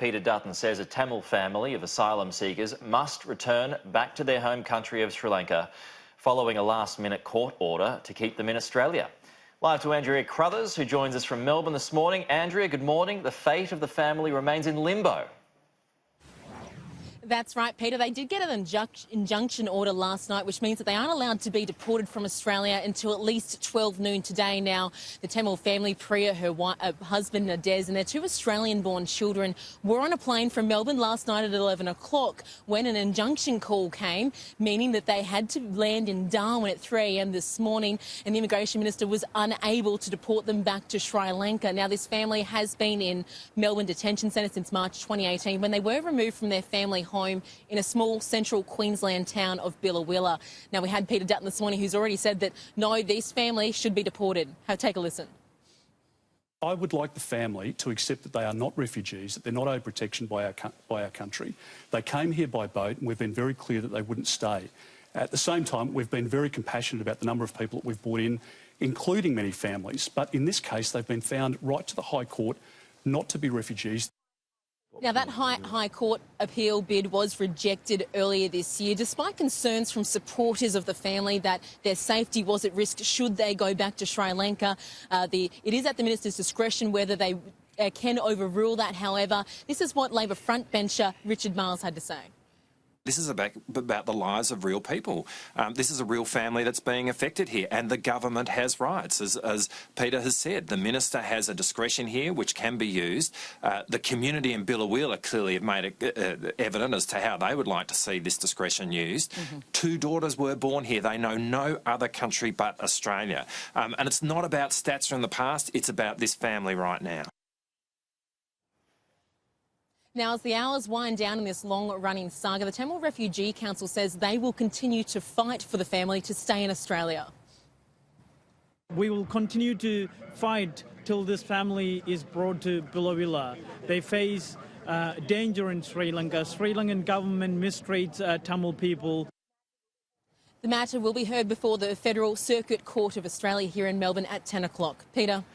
Peter Dutton says a Tamil family of asylum seekers must return back to their home country of Sri Lanka following a last-minute court order to keep them in Australia. Live to Andrea Crothers, who joins us from Melbourne this morning. Andrea, good morning. The fate of the family remains in limbo. That's right, Peter. They did get an injunction order last night, which means that they aren't allowed to be deported from Australia until at least 12 noon today. Now, the Tamil family, Priya, her husband Nadez, and their two Australian-born children were on a plane from Melbourne last night at 11 o'clock when an injunction call came, meaning that they had to land in Darwin at 3 a.m. this morning, and the Immigration Minister was unable to deport them back to Sri Lanka. Now, this family has been in Melbourne Detention Centre since March 2018 when they were removed from their family home in a small central Queensland town of Billawilla. Now, we had Peter Dutton this morning, who's already said that, no, these families should be deported. Take a listen. I would like the family to accept that they are not refugees, that they're not owed protection by our country. They came here by boat, and we've been very clear that they wouldn't stay. At the same time, we've been very compassionate about the number of people that we've brought in, including many families. But in this case, they've been found right to the High Court not to be refugees. Now, that High Court appeal bid was rejected earlier this year, despite concerns from supporters of the family that their safety was at risk should they go back to Sri Lanka. It is at the Minister's discretion whether they can overrule that. However, this is what Labor frontbencher Richard Marles had to say. This is about the lives of real people. This is a real family that's being affected here, and the government has rights. As Peter has said, the minister has a discretion here which can be used. The community in Billawilla clearly have made it evident as to how they would like to see this discretion used. Two daughters were born here. They know no other country but Australia. And it's not about stats from the past, it's about this family right now. Now, as the hours wind down in this long-running saga, the Tamil Refugee Council says they will continue to fight for the family to stay in Australia. We will continue to fight till this family is brought to Billawilla. They face danger in Sri Lanka. Sri Lankan government mistreats Tamil people. The matter will be heard before the Federal Circuit Court of Australia here in Melbourne at 10 o'clock. Peter.